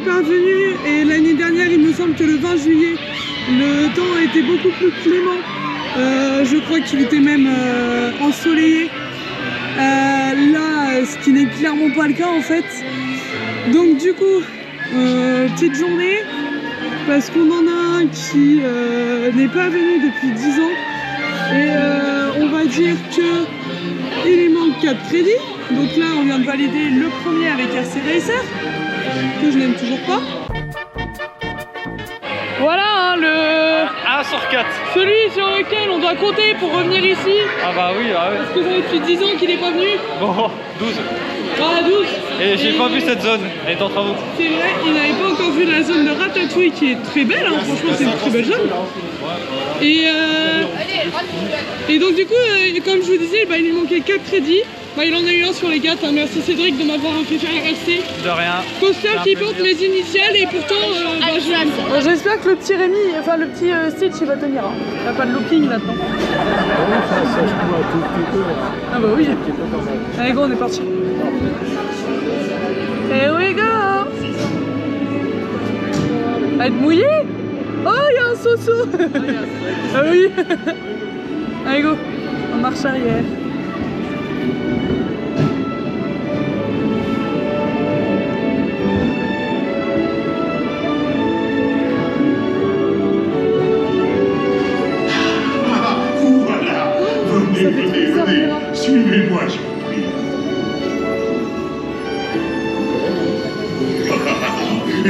pas venu et l'année dernière, il me semble que le 20 juillet, le temps était beaucoup plus clément. Je crois qu'il était même ensoleillé. Là, ce qui n'est clairement pas le cas en fait. Donc du coup, petite journée, parce qu'on en a un qui n'est pas venu depuis 10 ans. Et on va dire que il lui manque 4 crédits. Donc là, on vient de valider le premier avec RC Racer, que je n'aime toujours pas. Voilà hein, le... 1 sur 4. Celui sur lequel on doit compter pour revenir ici. Ah bah oui, ah ouais. Parce que ça fait depuis 10 ans qu'il n'est pas venu. Bon, 12. Ah, 12. Et j'ai pas vu cette zone, elle est en travaux. C'est vrai, il n'avait pas encore vu la zone de Ratatouille qui est très belle, hein. Franchement c'est une très belle zone. Et donc du coup, comme je vous disais, bah, il lui manquait 4 crédits. Bah, il en a eu un sur les 4, hein. Merci Cédric de m'avoir fait faire RC. De rien. Coaster qui porte mes initiales et pourtant j'espère que le petit Rémi, enfin le petit Stitch il va tenir. Hein. Il n'y a pas de looping là-dedans. Ah bah oui. Allez go, on est parti. Here we go. Être mouillé. Oh, il y a un soso. Ah oui. Allez go, on marche arrière. Venez, suivez-moi, je vous prie.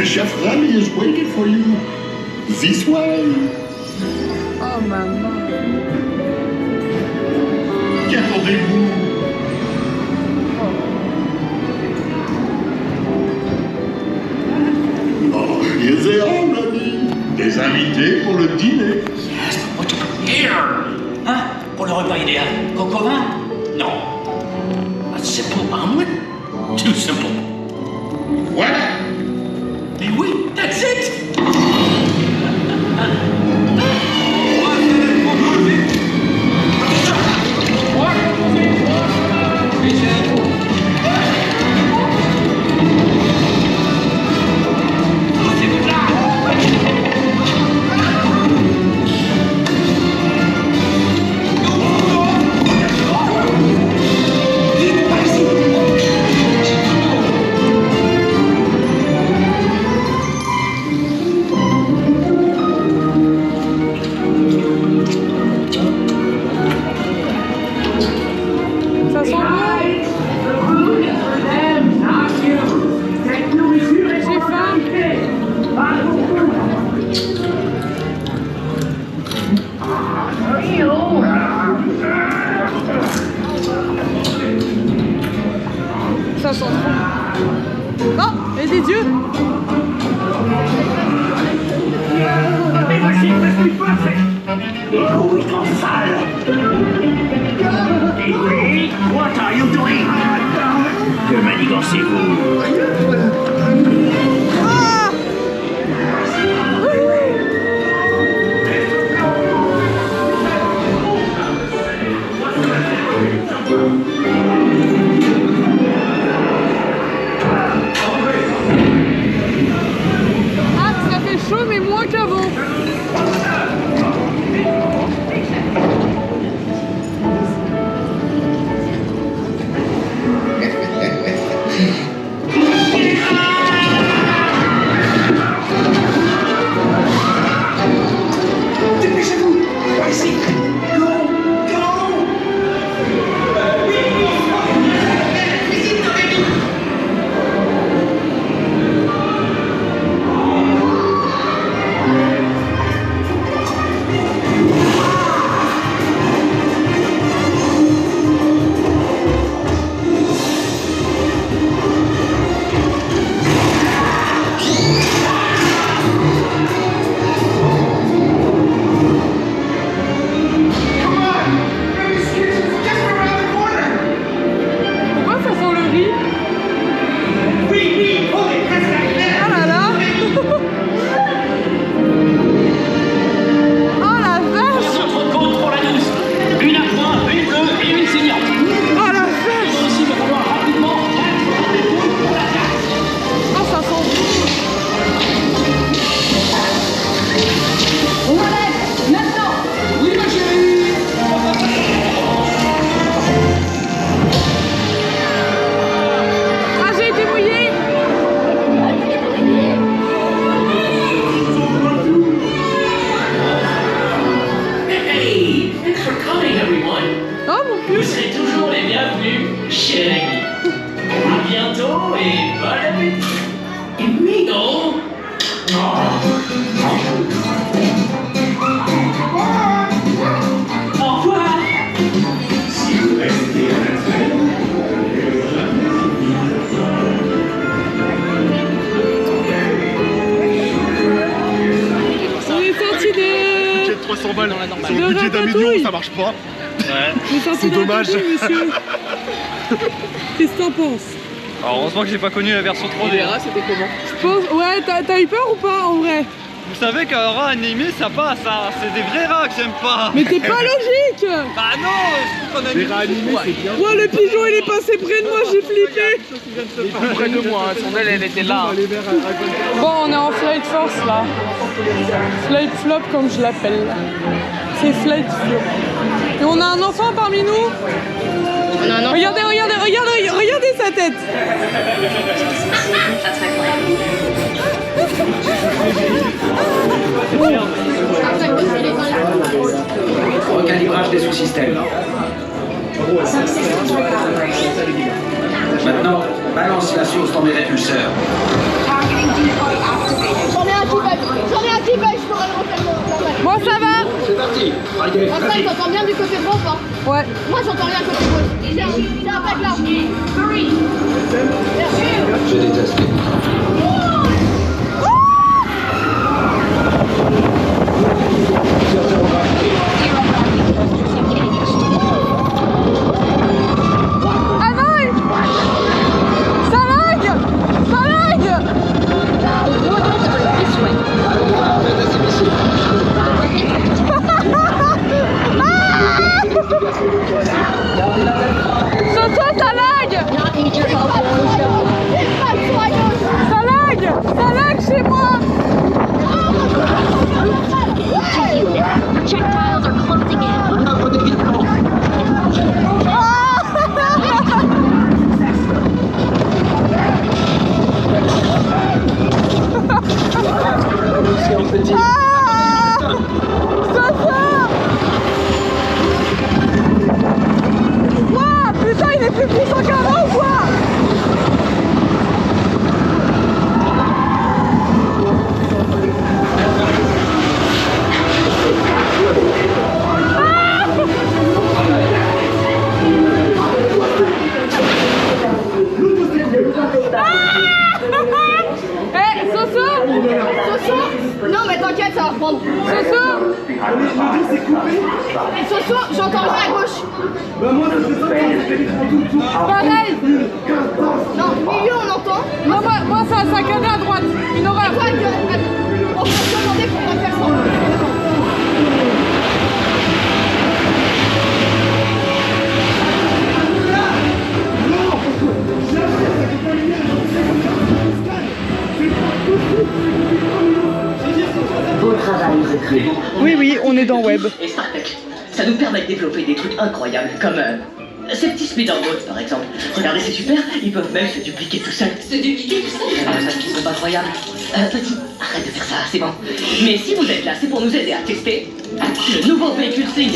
Chef Rally is waiting for you. This way. Oh maman. Qu'attendez-vous? Oh, here they are, Rally. Des invités pour le dîner. Yes, what you here? Hein? Pour le repas idéal. Coco vin? Non. A simple omelet? Too simple. What? Mais oui, that's it! Ça sent trop. Oh, et des dieux. Mais voici, qu'est-ce que sale! Et what are you doing? Que manigancez-vous? Chaud mais moins qu'avant. Dépêchez-vous! Par ici! Au revoir. On est sorti de... Budget de 300 balles. Sur De le budget d'1 million, Ratatouille. ça marche pas. Ouais. On est sorti C'est de dommage. Ratatouille, monsieur. Qu'est-ce que t'en penses? Alors heureusement que j'ai pas connu la version 3D. Je pense... Ouais, t'as eu peur ou pas en vrai? Vous savez qu'un rat animé ça passe, hein. C'est des vrais rats que j'aime pas. Mais t'es pas logique! Bah non, je trouve qu'on a Les mis rats animés, c'est bien. Moi, le pigeon, il est passé près de moi, j'ai flippé. Tout près de moi, son aile, elle était là. Bon, on est en flight force là. Flight flop, comme je l'appelle. C'est flight flop. Et on a un enfant parmi nous. On a un enfant. Regardez, regardez, regardez, regardez sa tête. Recalibrage des sous-systèmes. Maintenant, balance la source dans mes répulseurs. J'en ai un qui baisse, je pourrais le refaire normal. Moi, ça va. C'est parti. Malgré Après, trafic. t'entends bien du côté droit ou pas? Ouais. Moi, j'entends rien côté gauche. C'est un pack là. Je déteste les Ah non, ça lag. Ça lag. Soso, ça lag. Ça lag chez moi. Projectiles are closing in. Ouah, putain, il est plus puissant qu'avant ou quoi? Eh, Soso! Soso? Non, mais t'inquiète, ça va reprendre. Soso! Soso, j'entends rien à gauche. Pareil! Non, milieu, on entend. Non, moi ça a saccadé à droite. Une horreur. Toi, on peut se demander pourquoi faire ça. Beau travail, recrue. Oui, on est dans Web. Et Spartec, ça nous permet de développer des trucs incroyables, comme ces petits speederboats par exemple. Regardez, c'est super, ils peuvent même se dupliquer tout seuls. Se dupliquer tout seul. Parce qu'ils sont incroyables. Petit, arrête de faire ça, c'est bon. Mais si vous êtes là, c'est pour nous aider à tester le nouveau véhicule Sling.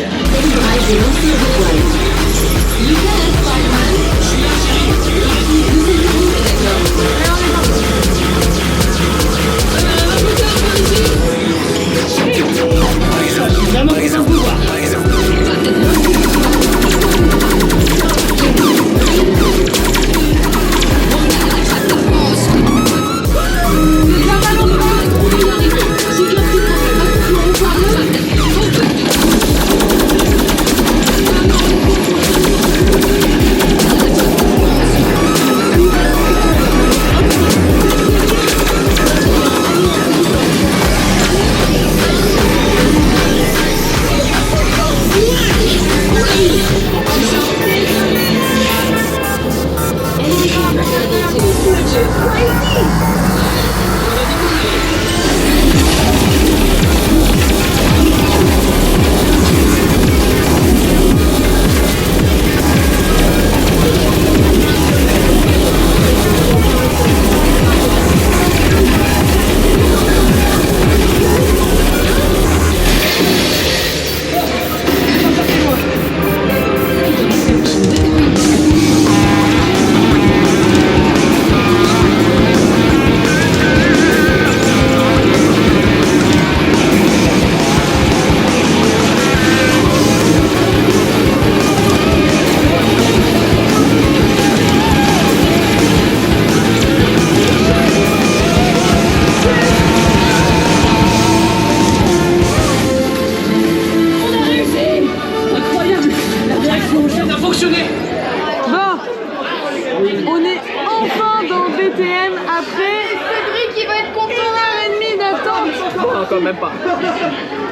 quand même pas.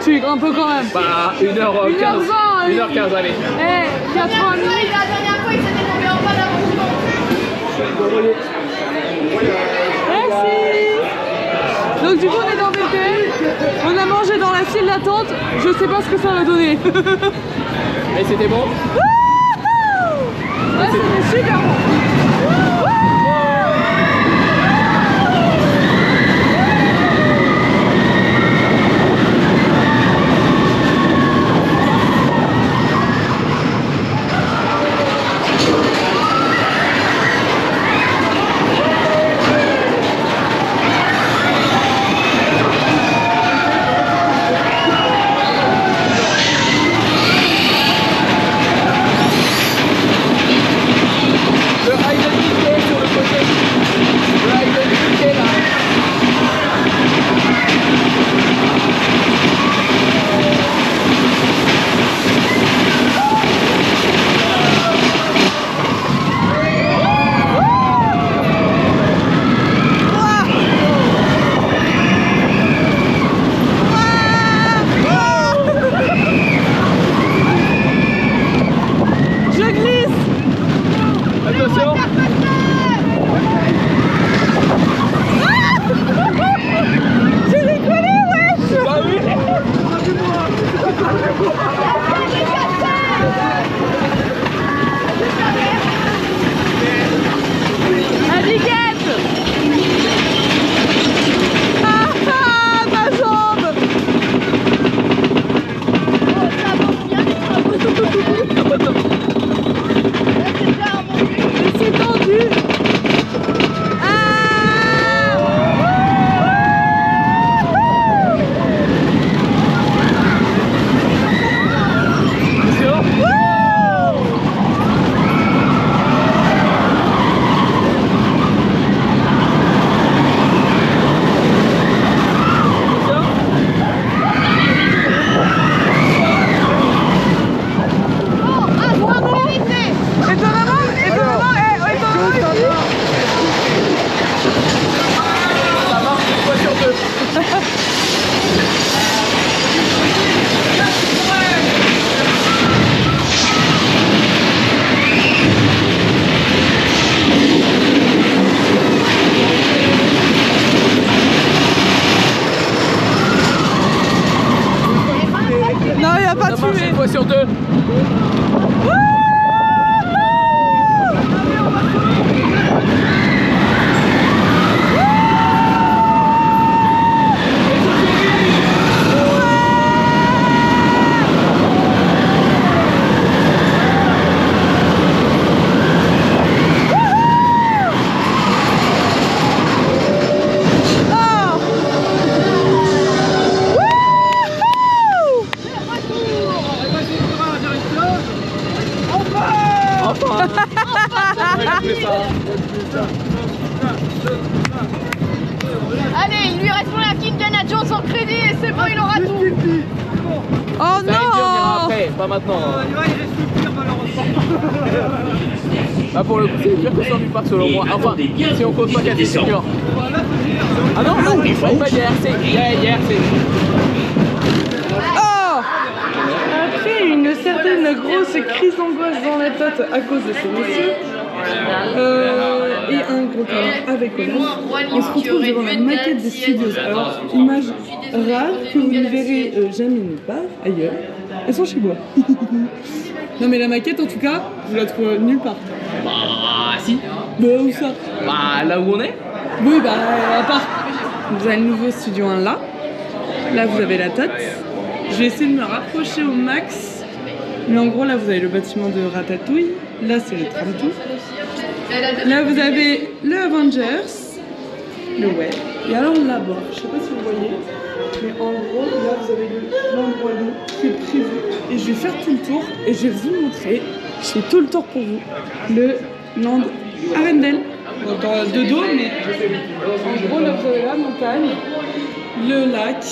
Tu un peu quand même. Bah, 1h15. 1h15, allez. Eh, 80 minutes. La dernière fois, il s'était tombé en panne avant. Merci. Donc du coup on est dans BTL, on a mangé dans la file d'attente, je sais pas ce que ça va donner. Et c'était bon? Ouais, c'était super bon. Une fois sur deux. Allez, il lui reste pour la Indiana Jones en crédit et c'est bon, il aura tout. Oh Ça, non, on ira après, pas maintenant. Ah, pour le coup, c'est le pire que ça du parc selon moi. Enfin, si on compte pas qu'il y a des seniors. Ah non, non, il y a RC. Il y a RC. Oh. Après une certaine grosse crise d'angoisse dans la tête à cause de ce monsieur et un gros câlin avec Olaf, on se retrouve devant la maquette des studios. Alors, image rare que vous ne verrez jamais nulle part ailleurs. Elles sont chez moi. Non mais la maquette en tout cas, vous la trouvez nulle part. Bah, si. Bah où ça? Bah, là où on est. Oui bah à part. Vous avez le nouveau studio 1 là. Là vous avez la tête. Je vais essayer de me rapprocher au max. Mais en gros là vous avez le bâtiment de Ratatouille. Là c'est le tram tout. Là vous avez le Avengers. Le web. Et alors là-bas, je sais pas si vous voyez. Mais en gros là vous avez l'endroit qui est prévu. Et je vais faire tout le tour et je vais vous montrer. Je fais tout le tour pour vous. Le Land Arendelle. De dos, mais en gros là vous avez la montagne, le lac,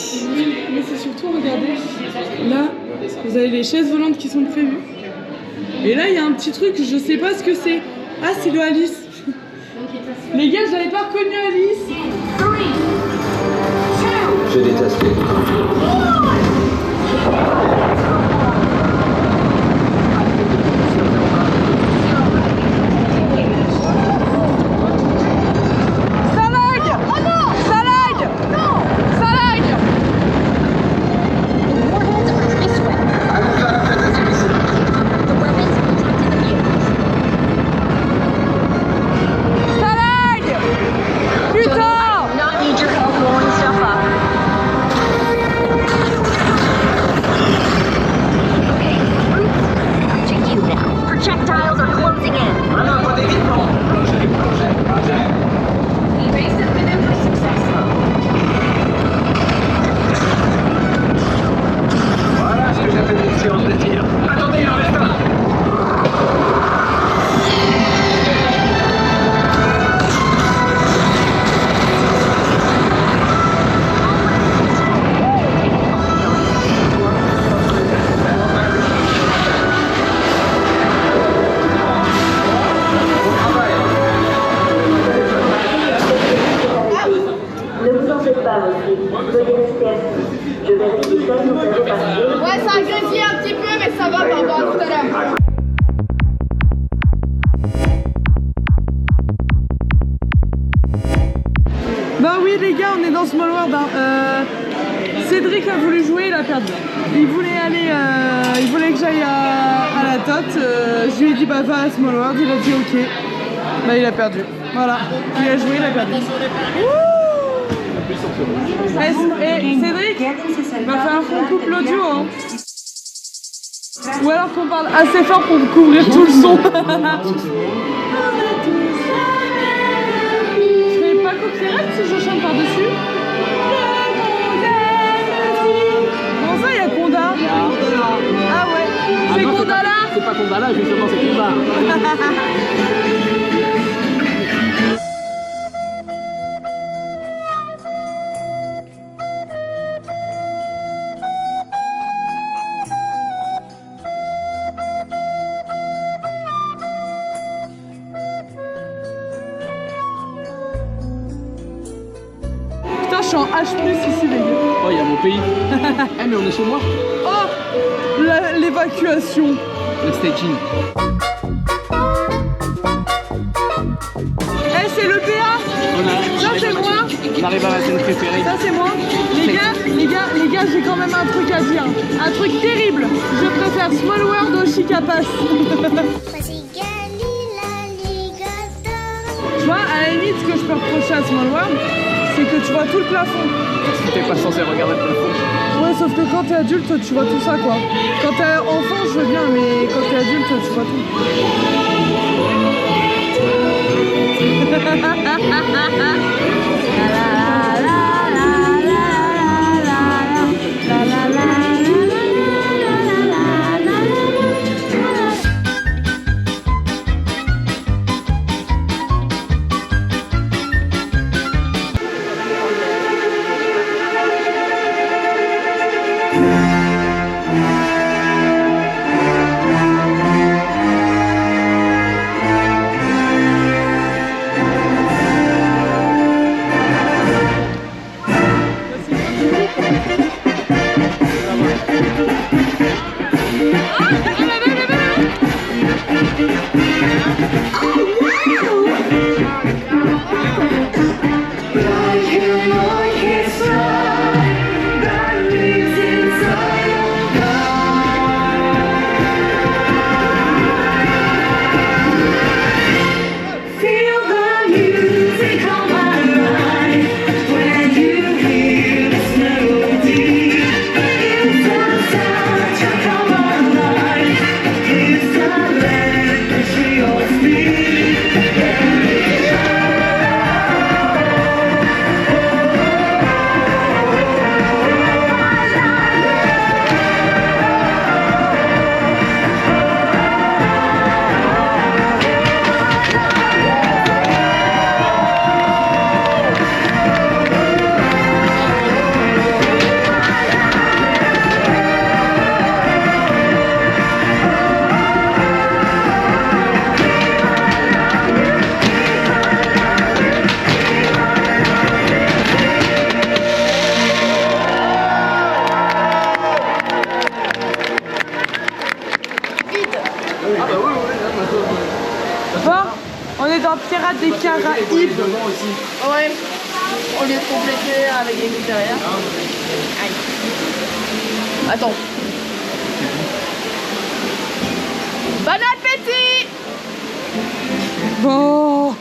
mais c'est surtout, regardez, là vous avez les chaises volantes qui sont prévues. Et là il y a un petit truc, je sais pas ce que c'est. Ah c'est le Alice. Les gars, j'avais pas reconnu Alice. Je déteste détesté. Projectiles are closing in. Manœuvre d'évitement. Projet. Evasive maneuver successful. Voilà ce que j'appelle une séance de tir. Attendez, il en reste un. Ne vous en faites pas, Rodrigue. Veuillez rester assis. Je vérifie ça, nous allons partir. Ouais, ça a grésillé un petit peu, mais ça va, par rapport à tout à l'heure. Bah oui les gars, on est dans Small World. Hein. Cédric a voulu jouer, il a perdu. Il voulait aller, il voulait que j'aille à la Tote. Je lui ai dit bah va à Small World, il a dit ok. Bah il a perdu. Voilà, il a joué, il a perdu. Et Cédric, il va falloir qu'on coupe l'audio. Hein. Ou alors qu'on parle assez fort pour couvrir tout le son. Je fais pas copyright si je chante par-dessus. Comment ça, il y a Conda? Ah ouais, c'est Conda là? C'est pas Conda là, justement, c'est Conda. Putain, je suis en H+ ici, les gars. Oh, il y a mon pays. Eh, mais on est chez moi. Oh, l'évacuation. Le staging. Eh, c'est le PA. Ça, c'est moi. On arrive à ma scène préférée. Ça, c'est moi. Les gars, j'ai quand même un truc à dire. Un truc terrible. Je préfère Small World au Chicapas. Tu vois, à la limite, ce que je peux reprocher à Small World, c'est que tu vois tout le plafond. T'es pas censé regarder le plafond. Ouais, sauf que quand t'es adulte, tu vois tout ça, quoi. Quand t'es enfant, je veux bien, mais quand t'es adulte, tu vois tout. Pirates des Caraïbes. Ouais. Au lieu de compléter avec les trucs derrière. Aïe. Attends. Bon appétit! Bon.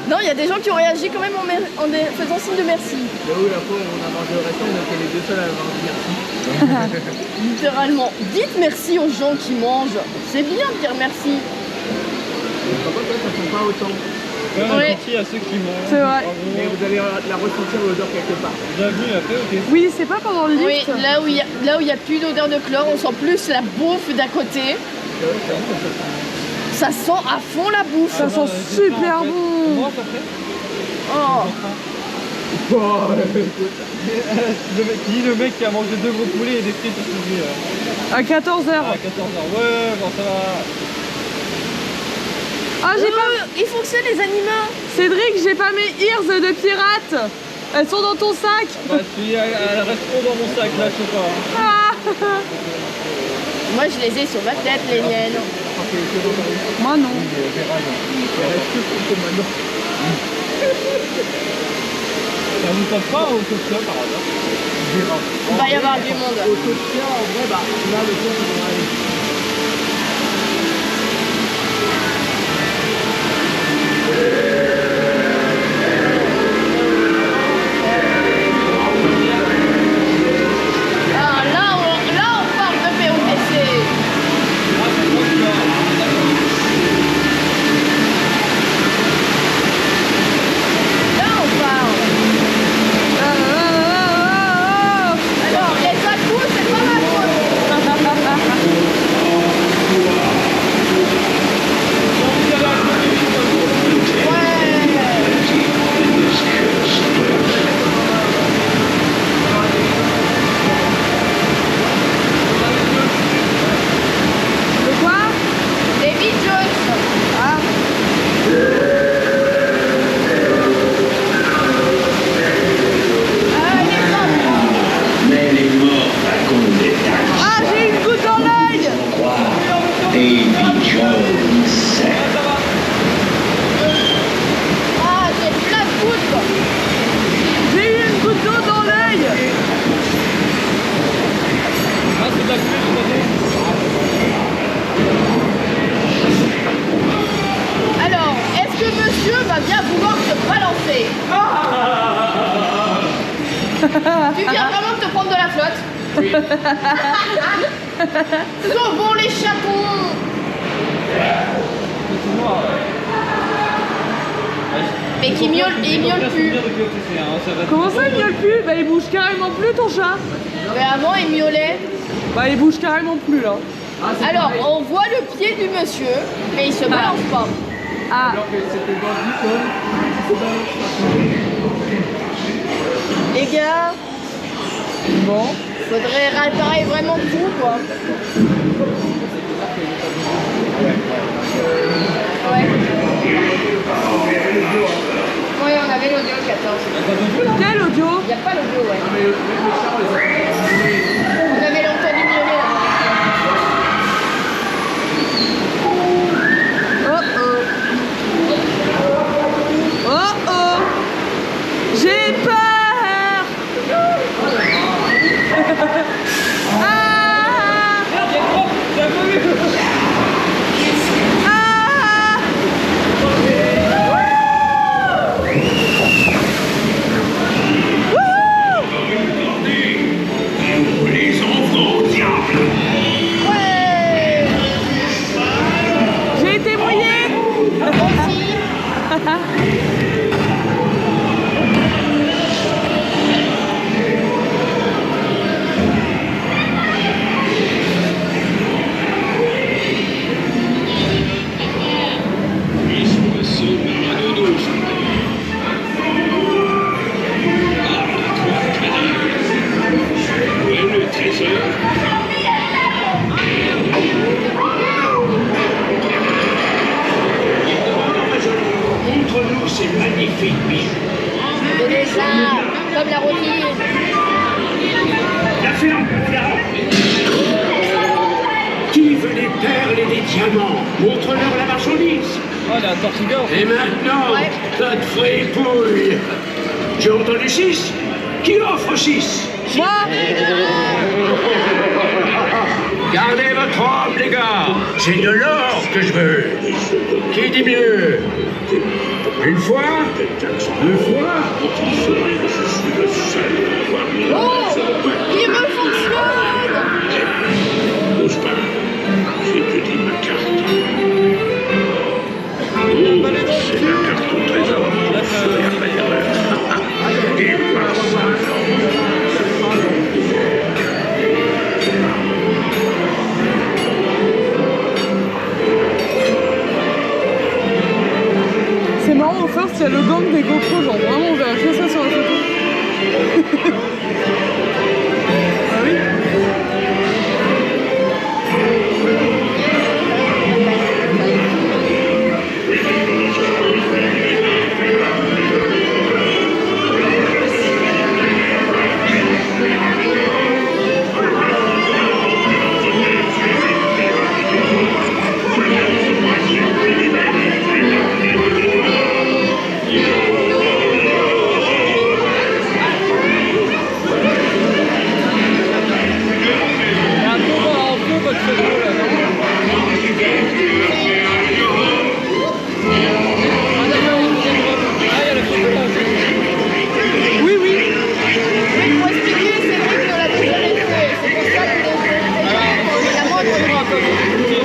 Non, il y a des gens qui ont réagi quand même en faisant signe de merci. Bah oui, la fois où on a mangé au restaurant, on était les deux seuls à avoir dit merci. Littéralement. Dites merci aux gens qui mangent. C'est bien de dire merci. Par contre, ça ne sent pas autant. Ouais. Merci à ceux qui mangent. C'est vrai. Mais vous allez la ressentir l'odeur quelque part. Bien vu, après, ok. Oui, c'est pas pendant le Oui, lift. là où il y a plus d'odeur de chlore, on sent plus la bouffe d'à côté. Ça sent à fond la bouffe. Ça sent super On bon. mange après. Oh. Le mec qui a mangé 2 gros poulets et des frites aujourd'hui. À 14h. À 14h. Ouais, bon, ça va. Ah, j'ai pas... Il fonctionne les animaux. Cédric, j'ai pas mes ears de pirate. Elles sont dans ton sac. Bah, elles resteront dans mon sac là, je sais pas. Ah. Moi, je les ai sur ma tête, les miennes. Moi non. Ça vous tape pas au Cotia par hasard? Il va y avoir du monde. Au Cotia, en vrai, bah, là, le soir, on va aller. Ah, là, on parle de POTC. Là, on parle. Alors, les à-coups, c'est pas ma De quoi? David Jones. Ah. Ah, il est mort. Mais les morts racontent des tas Ah, j'ai une goutte dans l'œil. d'histoires. Davy Jones. Ah, j'ai plein de gouttes. J'ai eu une goutte d'eau dans l'œil. Ah, c'est de la pluie, Alors, est-ce que monsieur va bien vouloir se balancer? Tu viens vraiment de te prendre de la flotte? Sauvons les chatons. Mais qui miaule, il miaule plus. Comment ça, il miaule plus? Bah, il bouge carrément plus, ton chat. Mais avant, il miaulait. Bah, il bouge carrément plus, là. Alors, on voit le pied du monsieur, mais il se balance pas. Ah. Alors que c'était vendu comme... Les gars, Bon. faudrait réparer vraiment tout, quoi. Ouais. Oui, on avait l'audio le 14. Quel audio? Il n'y a pas l'audio, ouais. On avait entendu miauler là. Oh oh. Oh oh. J'ai peur. Ah. Ah. Les enfants, diable. Ouais. J'ai été mouillée. Aussi. Les oiseaux marins de dos. Où est le trésor? Montre-nous ces magnifiques bijoux. Le dessin, comme la rôtie. La ferme, là. Qui veut des perles et des diamants? Montre-leur la marchandise. Oh, il y a un Tortuga. Et maintenant, Ouais. tas de fripouilles. J'ai entendu 6. Qui offre 6? Moi Gardez votre robe, les gars. C'est de l'or que je veux. Qui dit mieux? Une fois? Deux fois? Oh, il me fonctionne. Bouge pas. Je te dis ma carte. C'est la carte au trésor. Il n'y a pas d'erreur. Et par ça. C'est marrant, au first, il y a le gang des GoPro, genre vraiment, on verra que ça sur la photo. Ah oui. Oui, oui. Mais pour expliquer, c'est vrai que l'a déjà fait. C'est pour ça que il y a moins de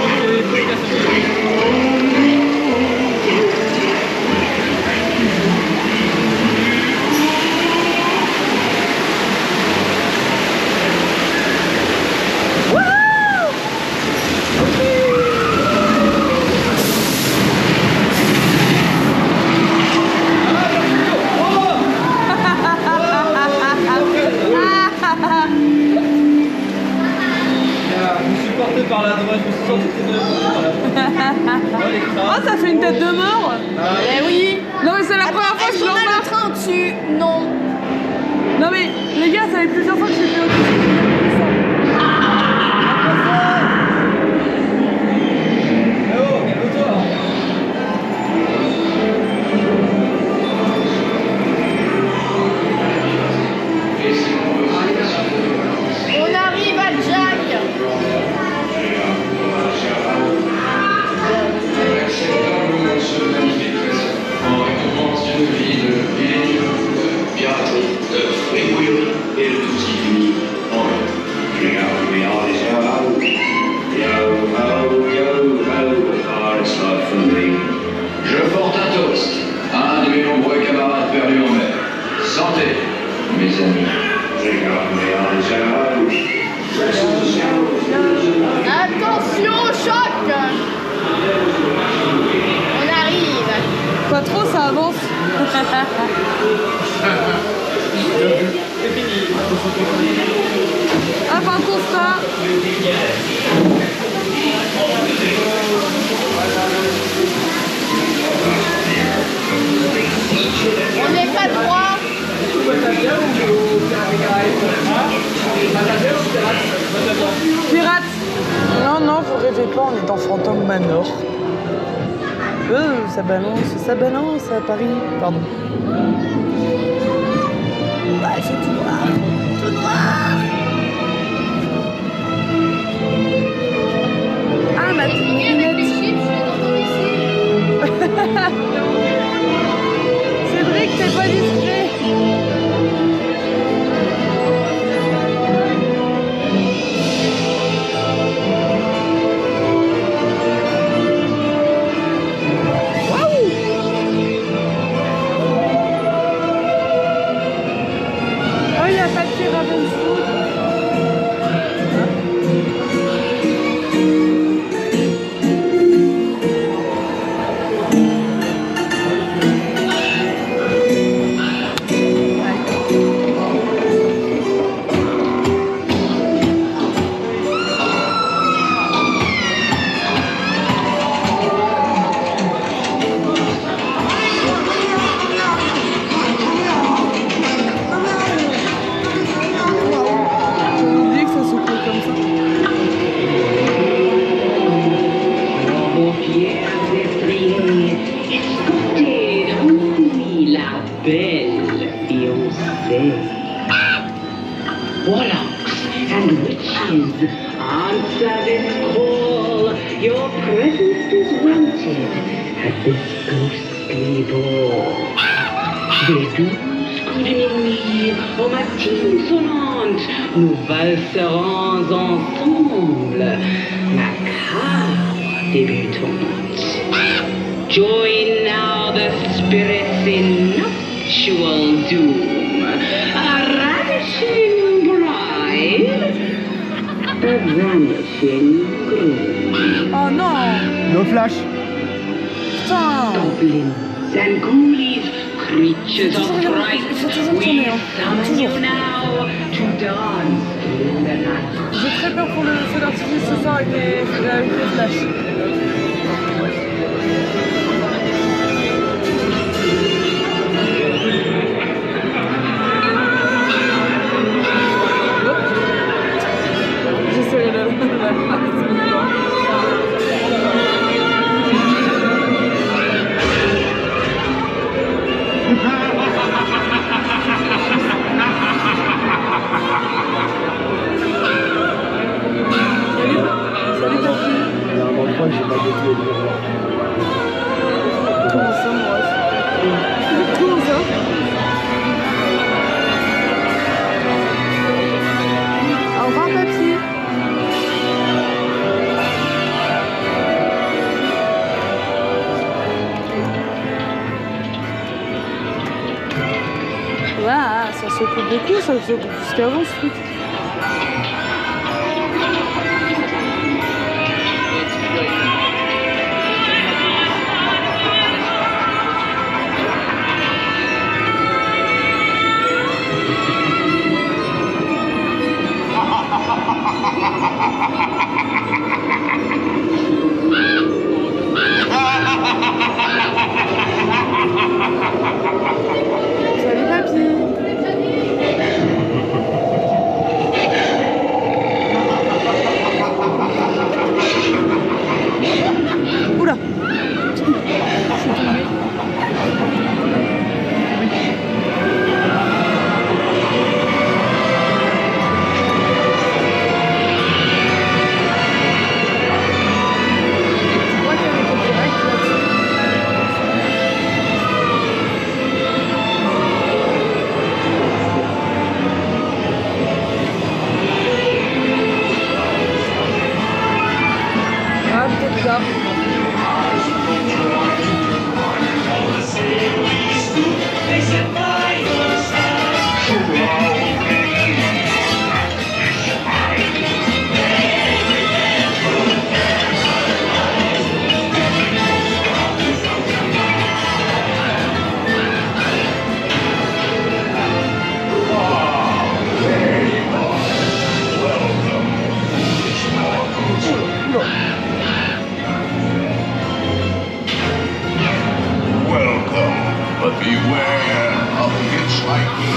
Je suis porté par la droite, je me suis senti que Ah, ça fait une tête de mort. Eh oui. Non, mais c'est la première fois que je Est-ce qu'on a le l'embarque. train au-dessus? Non. Non, mais les gars, ça fait plusieurs fois que je fais autre On arrive à Jack. En récompense d'une vie de villégiature, de piraterie, de fripouillerie et de tout ce qui finit en un. Regarde, mais en les yo, yo, yo, it's not for me. Je porte un toast à un de mes nombreux camarades perdus en mer. Santé, mes amis. Regarde, mais en les yo. Attention au choc. On arrive. Pas trop, ça avance. Hop, un constat. On n'est pas droit. Pirate. Non, non, vous rêvez pas, on est dans Phantom Manor. Ça balance à Paris. Pardon. Bah, c'est tout noir. Tout noir. Ah, ma petite lunette. C'est vrai que t'es pas discret. Oh, il n'y a pas de tiramisu. warlocks and witches. Answer this call. Your presence is wanted at this ghostly ball. Des douces coups de minuit aux matines sonnantes, nous valserons ensemble, macabre débutante. Join now the spirits in nuptial doom, a ravishing bride, a vanishing groom. Oh non! No flash. Putain! Goblins and ghoulies, creatures of fright, we summon you now to dance in the night. J'ai très peur pour le feu d'artifice ce soir avec les flashs. J'essaierai de J'ai pas de Comment ça, moi? Comment ça? Au revoir, papy. Waouh, ça secoue beaucoup, ça secoue plus qu'avant ce truc. Salut papy. Oula. But beware of hitchhiking.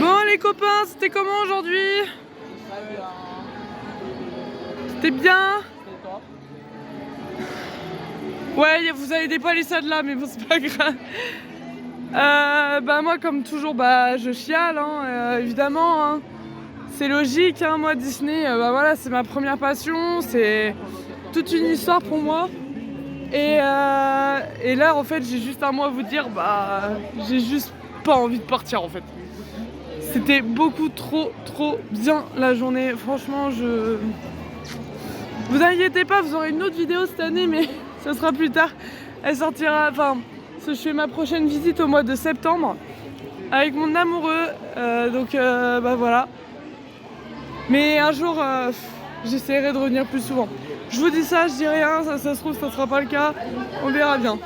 Bon les copains, c'était comment aujourd'hui? C'était bien? Ouais, vous avez des palissades là, mais bon, c'est pas grave. Bah moi comme toujours, bah je chiale, hein, évidemment. Hein. C'est logique, hein, moi Disney, bah voilà, c'est ma première passion, c'est toute une histoire pour moi. Et là en fait j'ai juste un mot à vous dire, bah j'ai juste pas envie de partir en fait. C'était beaucoup trop bien la journée, franchement Vous inquiétez pas, vous aurez une autre vidéo cette année, mais ça sera plus tard. Elle sortira, enfin, je fais ma prochaine visite au mois de septembre avec mon amoureux, donc bah voilà. Mais un jour, j'essaierai de revenir plus souvent. Je vous dis ça, je dis rien, ça se trouve, ça sera pas le cas, on verra bien.